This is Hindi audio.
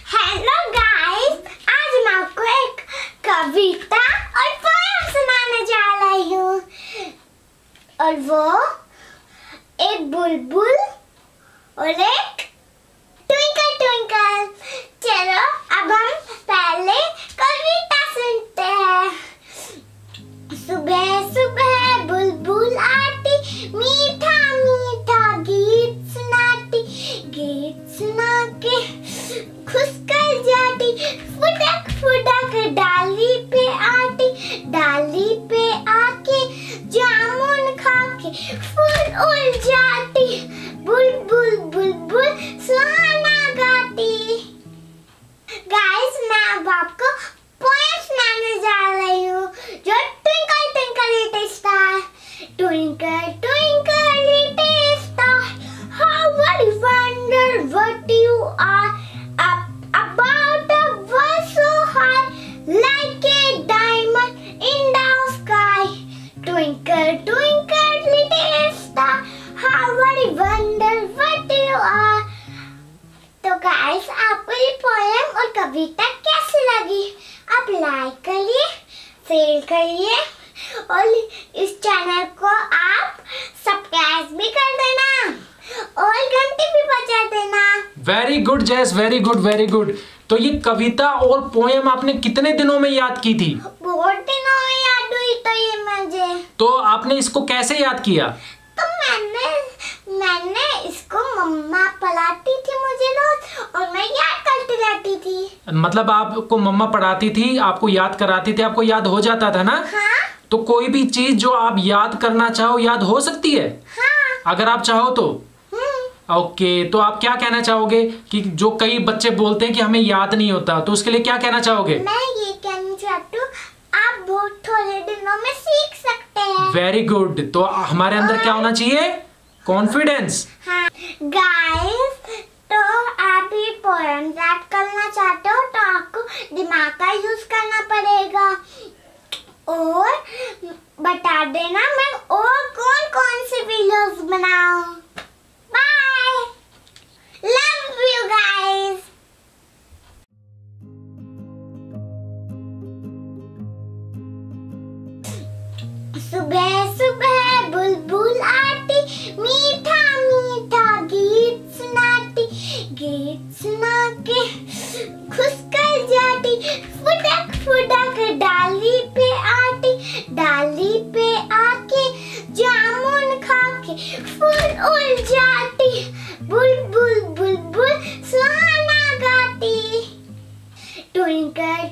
हेलो गाइस, आज मैं आपको एक कविता और पोएम सुनाने जा रही हूँ। और वो एक बुलबुल और एक ट्विंकल ट्विंकल। चलो अब हम पहले कविता सुनते हैं। सुबह सुबह बुलबुल आती, मीठा मीठा गीत सुनाती, गीत सुना के खुश कर जाती, फुदक फुदक डाली पे आती, डाली पे आके जामुन खा के फूल उड़ जाती, बुलबुल बुलबुल सुहाना गाती। गाइस, मैं अब आपको पोएम सुनाने जा रही हूँ जो twinkle twinkle little star. Twinkle twinkle little star, how I wonder what you are, up about a world so high, like a diamond in the sky. Twinkle twinkle little star, how I wonder what you are. तो गाइस, आपको ये पोएम और कविता कैसी लगी? आप लाइक करिए, शेयर करिए और इस चैनल को आप सब्सक्राइब भी कर देना और घंटी भी बजा देना। वेरी गुड जैस, वेरी गुड वेरी गुड। तो ये कविता और पोएम आपने कितने दिनों में याद की थी? बहुत दिनों में याद हुई तो ये मुझे। तो आपने इसको कैसे याद किया? तो मैंने इसको मम्मा पढ़ाती थी मुझे रोज और मैं याद करती रहती थी। मतलब आपको मम्मा पढ़ाती थी, आपको याद कराती थी, आपको याद हो जाता था ना? हाँ? तो कोई भी चीज जो आप याद करना चाहो याद हो सकती है? हाँ। अगर आप चाहो तो? ओके, तो आप क्या कहना चाहोगे कि जो कई बच्चे बोलते हैं कि हमें याद नहीं होता, तो उसके लिए क्या कहना चाहोगे? मैं ये कहना चाहती हूँ, आप बहुत थोड़े दिनों में सीख सकते हैं। Very good. तो हमारे अंदर क्या होना चाहिए? कॉन्फिडेंस। हाँ गाइस, तो आप ये पोएम याद करना चाहते हो तो आपको दिमाग का यूज करना पड़ेगा और बता देना मैं और कौन कौन सी वीडियोस बनाऊं। Bye, love you guys. सुबह सुबह बुलबुल आती, मीठा मीठा गीत सुनाती, गीत सुना के खुश कर जाती, फुदक फुदक डाली पे आती, डाली पे आके जामुन खा के फूल उड़ जाती, बुलबुल बुलबुल सुहाना गाती। ट्विंकल